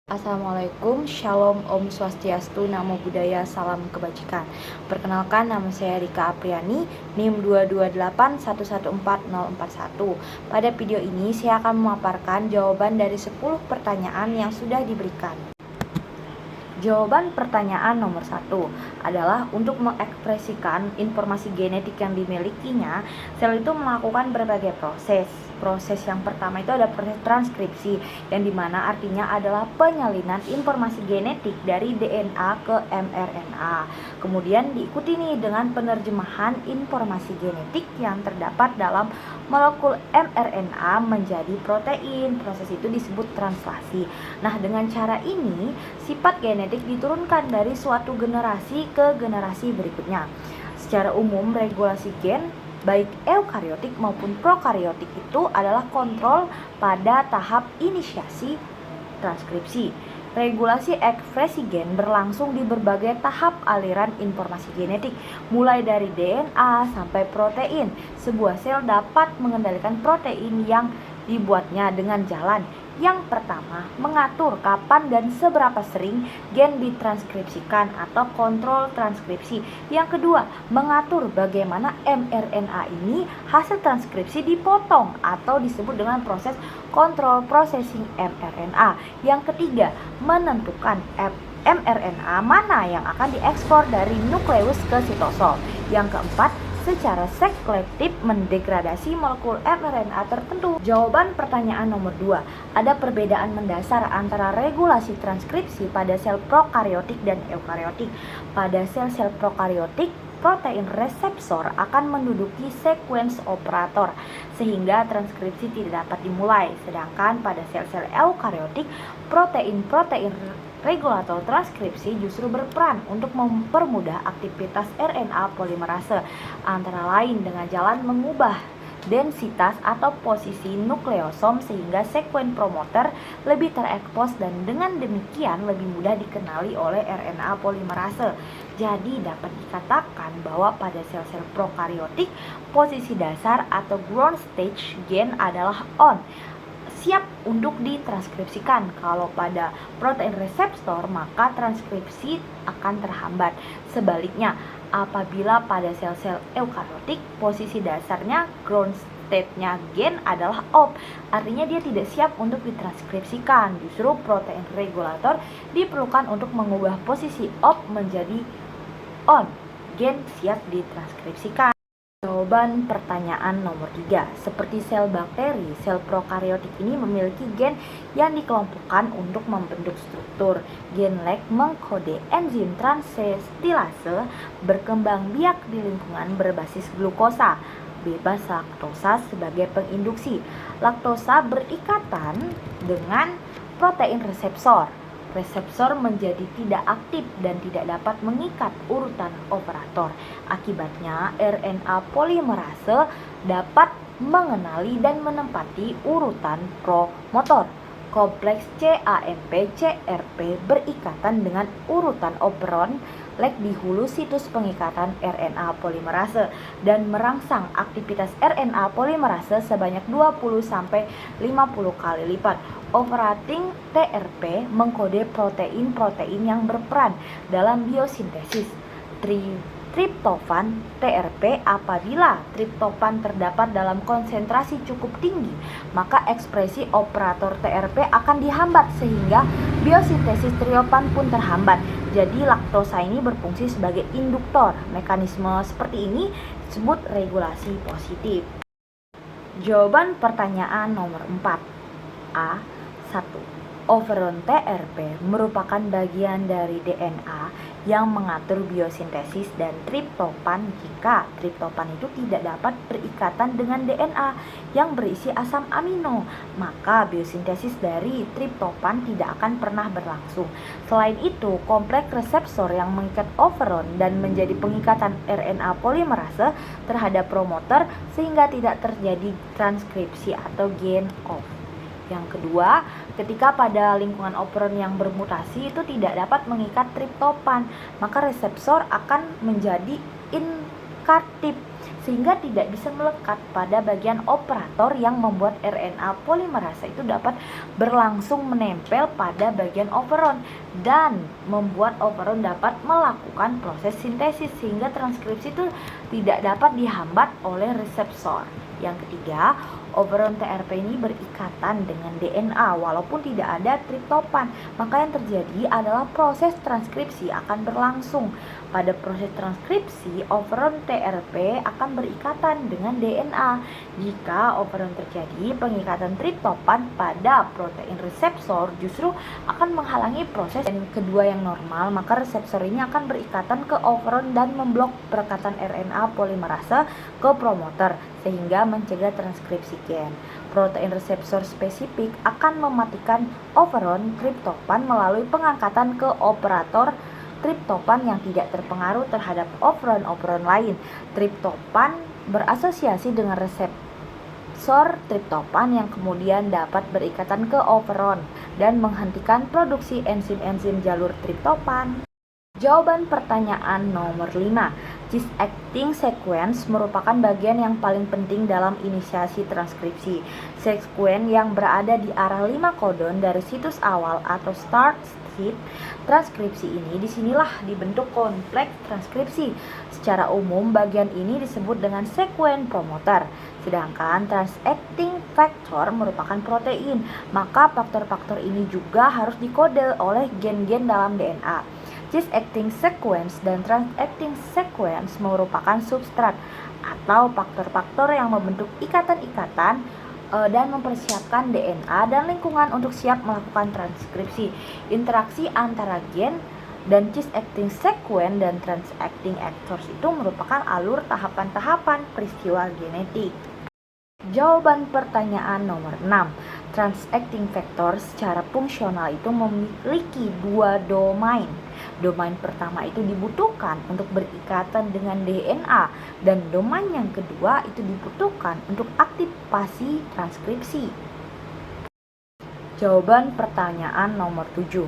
Assalamualaikum, Shalom, Om Swastiastu, Namo Buddhaya, Salam Kebajikan. Perkenalkan, nama saya Rika Apriani, NIM 228114041. Pada video ini saya akan memaparkan jawaban dari 10 pertanyaan yang sudah diberikan. Jawaban pertanyaan nomor 1 adalah untuk mengekspresikan informasi genetik yang dimilikinya, sel itu melakukan berbagai proses. Proses yang pertama itu ada proses transkripsi, yang dimana artinya adalah penyalinan informasi genetik dari DNA ke mRNA. Kemudian diikuti nih dengan penerjemahan informasi genetik yang terdapat dalam molekul mRNA menjadi protein. Proses itu disebut translasi. Nah, dengan cara ini sifat genetik diturunkan dari suatu generasi ke generasi berikutnya. Secara umum, regulasi gen baik eukariotik maupun prokariotik itu adalah kontrol pada tahap inisiasi transkripsi. Regulasi ekspresi gen berlangsung di berbagai tahap aliran informasi genetik, mulai dari DNA sampai protein. Sebuah sel dapat mengendalikan protein yang dibuatnya dengan jalan. Yang pertama, mengatur kapan dan seberapa sering gen ditranskripsikan atau kontrol transkripsi. Yang kedua, mengatur bagaimana mRNA ini hasil transkripsi dipotong atau disebut dengan proses kontrol processing mRNA. Yang ketiga, menentukan mRNA mana yang akan diekspor dari nukleus ke sitosol. Yang keempat, secara selektif mendegradasi molekul mRNA tertentu. Jawaban pertanyaan nomor 2, ada perbedaan mendasar antara regulasi transkripsi pada sel prokariotik dan eukariotik. Pada sel-sel prokariotik, protein reseptor akan menduduki sekuens operator sehingga transkripsi tidak dapat dimulai. Sedangkan pada sel-sel eukariotik, protein-protein regulator transkripsi justru berperan untuk mempermudah aktivitas RNA polimerase, antara lain dengan jalan mengubah densitas atau posisi nukleosom sehingga sekuen promoter lebih terekspos dan dengan demikian lebih mudah dikenali oleh RNA polimerase. Jadi dapat dikatakan bahwa pada sel-sel prokariotik, posisi dasar atau ground stage gen adalah on, siap untuk ditranskripsikan. Kalau pada protein reseptor, maka transkripsi akan terhambat. Sebaliknya, apabila pada sel-sel eukariotik, posisi dasarnya ground state-nya gen adalah off, artinya dia tidak siap untuk ditranskripsikan. Justru protein regulator diperlukan untuk mengubah posisi off menjadi on, gen siap ditranskripsikan. Jawaban pertanyaan nomor 3, seperti sel bakteri, sel prokariotik ini memiliki gen yang dikelompokkan untuk membentuk struktur. Gen LEK mengkode enzim transestilase berkembang biak di lingkungan berbasis glukosa, bebas laktosa sebagai penginduksi. Laktosa berikatan dengan protein reseptor. Reseptor menjadi tidak aktif dan tidak dapat mengikat urutan operator. Akibatnya, RNA polimerase dapat mengenali dan menempati urutan promotor. Kompleks CAMP-CRP berikatan dengan urutan operon LEK di hulu situs pengikatan RNA polimerase dan merangsang aktivitas RNA polimerase sebanyak 20-50 kali lipat. Operating TRP mengkode protein-protein yang berperan dalam biosintesis triptofan TRP. Apabila triptofan terdapat dalam konsentrasi cukup tinggi, maka ekspresi operator TRP akan dihambat sehingga biosintesis triptofan pun terhambat. Jadi laktosa ini berfungsi sebagai induktor. Mekanisme seperti ini disebut regulasi positif. Jawaban pertanyaan nomor 4. A. 1. Operon TRP merupakan bagian dari DNA yang mengatur biosintesis dan triptofan. Jika triptofan itu tidak dapat berikatan dengan DNA yang berisi asam amino, maka biosintesis dari triptofan tidak akan pernah berlangsung. Selain itu, kompleks reseptor yang mengikat operon dan menjadi pengikatan RNA polimerase terhadap promoter sehingga tidak terjadi transkripsi atau gain of. Yang kedua, ketika pada lingkungan operon yang bermutasi itu tidak dapat mengikat triptofan, maka reseptor akan menjadi inaktif sehingga tidak bisa melekat pada bagian operator yang membuat RNA polimerase itu dapat berlangsung menempel pada bagian operon dan membuat operon dapat melakukan proses sintesis sehingga transkripsi itu tidak dapat dihambat oleh reseptor. Yang ketiga, operon TRP ini berikatan dengan DNA walaupun tidak ada triptopan, maka yang terjadi adalah proses transkripsi akan berlangsung. Pada proses transkripsi, operon TRP akan berikatan dengan DNA. Jika operon terjadi pengikatan triptopan pada protein reseptor justru akan menghalangi proses dan kedua yang normal, maka reseptor ini akan berikatan ke operon dan memblok perekatan RNA polimerase ke promoter sehingga mencegah transkripsi gen. Protein reseptor spesifik akan mematikan operon triptopan melalui pengangkatan ke operator triptopan yang tidak terpengaruh terhadap operon-operon lain. Triptopan berasosiasi dengan reseptor triptopan yang kemudian dapat berikatan ke operon dan menghentikan produksi enzim-enzim jalur triptopan. Jawaban pertanyaan nomor 5. Cis acting sequence merupakan bagian yang paling penting dalam inisiasi transkripsi. Sekuen yang berada di arah 5 kodon dari situs awal atau start site transkripsi ini disinilah dibentuk kompleks transkripsi. Secara umum bagian ini disebut dengan sekuen promoter. Sedangkan transacting factor merupakan protein, maka faktor-faktor ini juga harus dikode oleh gen-gen dalam DNA. Cis acting sequence dan transacting sequence merupakan substrat atau faktor-faktor yang membentuk ikatan-ikatan dan mempersiapkan DNA dan lingkungan untuk siap melakukan transkripsi. Interaksi antara gen dan cis acting sequence dan transacting actors itu merupakan alur tahapan-tahapan peristiwa genetik. Jawaban pertanyaan nomor 6. Transacting factor secara fungsional itu memiliki dua domain. Domain pertama itu dibutuhkan untuk berikatan dengan DNA dan domain yang kedua itu dibutuhkan untuk aktivasi transkripsi. Jawaban pertanyaan nomor 7.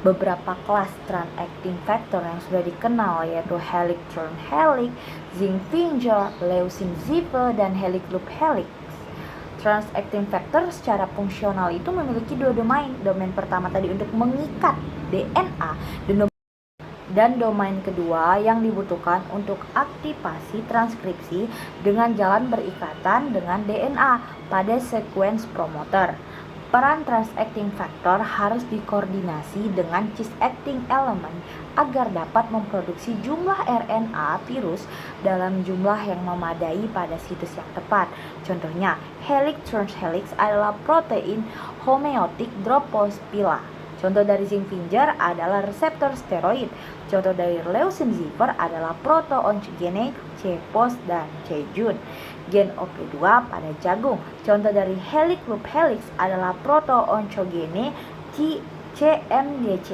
Beberapa kelas transacting factor yang sudah dikenal yaitu helix turn helix, Zinginger, leucine Zipper, dan helix loop helix. Transacting factor secara fungsional itu memiliki dua domain. Domain pertama tadi untuk mengikat DNA dan domain kedua yang dibutuhkan untuk aktivasi transkripsi dengan jalan berikatan dengan DNA pada sequence promoter. Peran transacting factor harus dikoordinasi dengan cis acting element agar dapat memproduksi jumlah RNA virus dalam jumlah yang memadai pada situs yang tepat. Contohnya, helix turn helix adalah protein homeotic drosophila. Contoh dari Zinginger adalah reseptor steroid. Contoh dari leucine Zipper adalah proto-oncogene C-pos dan C-jun. Gen OP2 pada jagung. Contoh dari helix loop helix adalah proto-oncogene CMYC.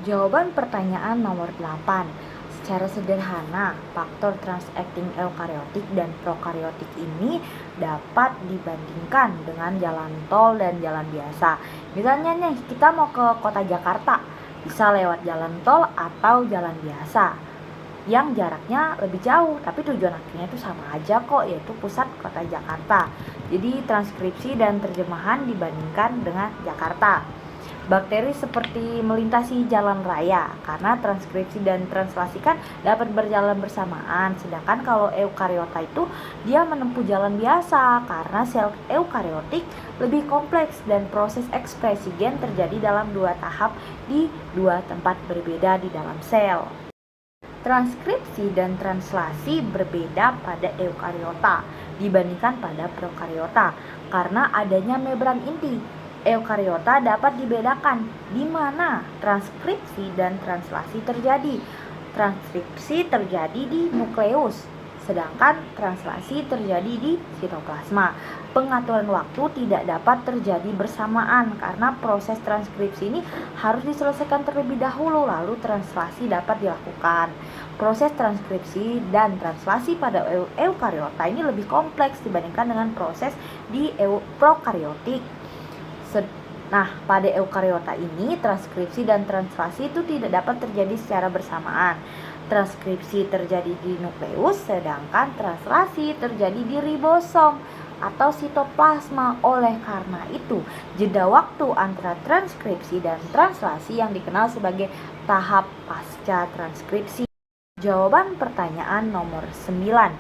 Jawaban pertanyaan nomor 8. Secara sederhana, faktor transacting eukariotik dan prokariotik ini dapat dibandingkan dengan jalan tol dan jalan biasa. Misalnya nih, kita mau ke kota Jakarta, bisa lewat jalan tol atau jalan biasa yang jaraknya lebih jauh, tapi tujuan akhirnya itu sama aja kok, yaitu pusat kota Jakarta. Jadi transkripsi dan terjemahan dibandingkan dengan Jakarta. Bakteri seperti melintasi jalan raya karena transkripsi dan translasi kan dapat berjalan bersamaan. Sedangkan kalau eukariota itu dia menempuh jalan biasa karena sel eukariotik lebih kompleks dan proses ekspresi gen terjadi dalam dua tahap di dua tempat berbeda di dalam sel. Transkripsi dan translasi berbeda pada eukariota dibandingkan pada prokariota karena adanya membran inti. Eukariota dapat dibedakan di mana transkripsi dan translasi terjadi. Transkripsi terjadi di nukleus, sedangkan translasi terjadi di sitoplasma. Pengaturan waktu tidak dapat terjadi bersamaan karena proses transkripsi ini harus diselesaikan terlebih dahulu, lalu translasi dapat dilakukan. Proses transkripsi dan translasi pada eukariota ini lebih kompleks dibandingkan dengan proses di prokariotik. Nah, pada eukariota ini transkripsi dan translasi itu tidak dapat terjadi secara bersamaan. Transkripsi terjadi di nukleus, sedangkan translasi terjadi di ribosom atau sitoplasma. Oleh karena itu, jeda waktu antara transkripsi dan translasi yang dikenal sebagai tahap pasca transkripsi. Jawaban pertanyaan nomor 9.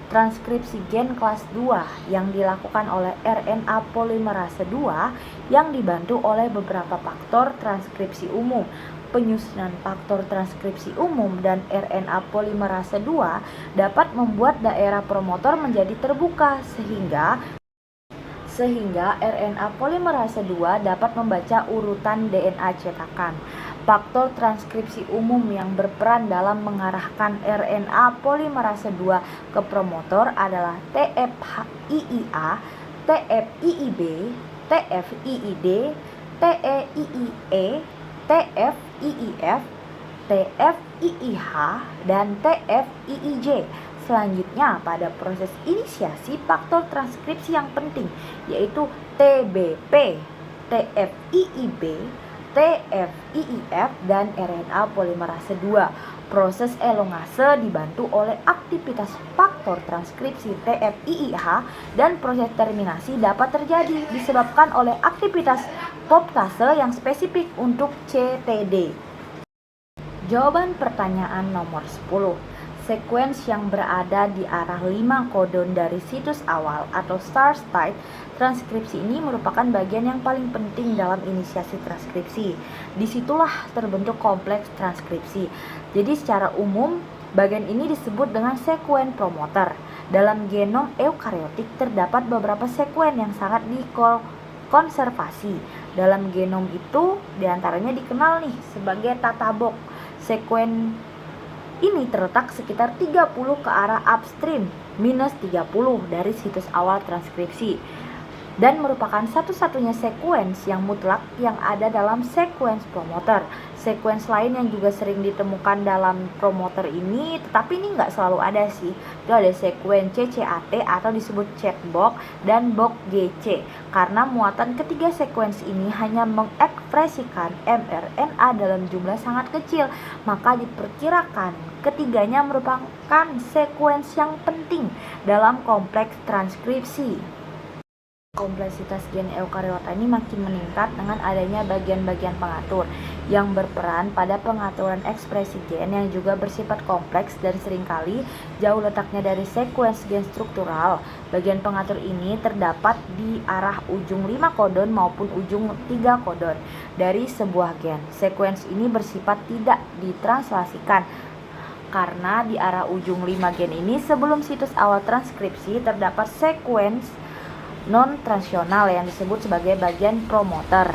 Transkripsi gen kelas 2 yang dilakukan oleh RNA polimerase 2 yang dibantu oleh beberapa faktor transkripsi umum. Penyusunan faktor transkripsi umum dan RNA polimerase 2 dapat membuat daerah promotor menjadi terbuka sehingga RNA polimerase 2 dapat membaca urutan DNA cetakan. Faktor transkripsi umum yang berperan dalam mengarahkan RNA polimerase 2 ke promotor adalah TFIIA, TFIIB, TFIID, TEIIE, TFIIF, TFIIH, dan TFIIJ. Selanjutnya, pada proses inisiasi faktor transkripsi yang penting yaitu TBP, TFIIB, TFIIF, dan RNA polimerase 2. Proses elongase dibantu oleh aktivitas faktor transkripsi TFIIH dan proses terminasi dapat terjadi disebabkan oleh aktivitas poptase yang spesifik untuk CTD. Jawaban pertanyaan nomor 10. Sekuens yang berada di arah 5 kodon dari situs awal atau start site transkripsi ini merupakan bagian yang paling penting dalam inisiasi transkripsi. Disitulah terbentuk kompleks transkripsi. Jadi secara umum, bagian ini disebut dengan sekuen promoter. Dalam genom eukariotik terdapat beberapa sekuen yang sangat dikonservasi. Dalam genom itu diantaranya dikenal sebagai tata box. Sekuen ini terletak sekitar 30 ke arah upstream minus 30 dari situs awal transkripsi dan merupakan satu-satunya sekuens yang mutlak yang ada dalam sekuens promoter. Sekuens lain yang juga sering ditemukan dalam promoter ini, tetapi ini nggak selalu ada sih. Itu ada sekuens CCAT atau disebut checkbox dan box GC. Karena muatan ketiga sekuens ini hanya mengekspresikan mRNA dalam jumlah sangat kecil, maka diperkirakan ketiganya merupakan sekuens yang penting dalam kompleks transkripsi. Kompleksitas gen eukariota ini makin meningkat dengan adanya bagian-bagian pengatur yang berperan pada pengaturan ekspresi gen yang juga bersifat kompleks dan seringkali jauh letaknya dari sekuens gen struktural. Bagian pengatur ini terdapat di arah ujung 5 kodon maupun ujung 3 kodon dari sebuah gen. Sekuens ini bersifat tidak ditranslasikan karena di arah ujung 5 gen ini sebelum situs awal transkripsi terdapat sekuens non-translasional yang disebut sebagai bagian promoter.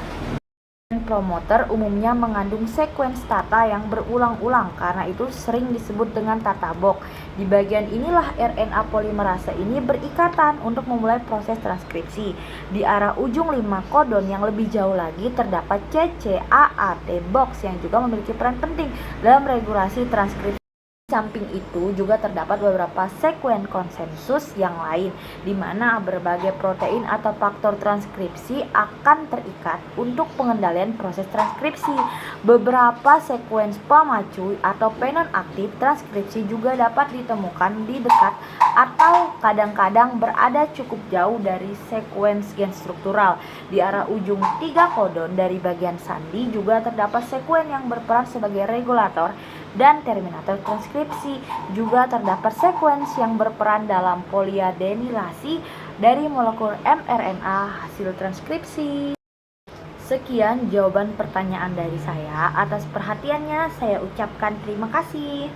Promoter umumnya mengandung sekuens tata yang berulang-ulang, karena itu sering disebut dengan tata box. Di bagian inilah RNA polimerase ini berikatan untuk memulai proses transkripsi. Di arah ujung 5 kodon yang lebih jauh lagi terdapat CCAAT box yang juga memiliki peran penting dalam regulasi transkripsi. Di samping itu juga terdapat beberapa sekuen konsensus yang lain di mana berbagai protein atau faktor transkripsi akan terikat untuk pengendalian proses transkripsi. Beberapa sekuens pemacu atau penonaktif transkripsi juga dapat ditemukan di dekat atau kadang-kadang berada cukup jauh dari sekuens gen struktural. Di arah ujung 3 kodon dari bagian sandi juga terdapat sekuen yang berperan sebagai regulator dan terminator transkripsi. Juga terdapat sekuens yang berperan dalam poliadenilasi dari molekul mRNA hasil transkripsi. Sekian jawaban pertanyaan dari saya. Atas perhatiannya saya ucapkan terima kasih.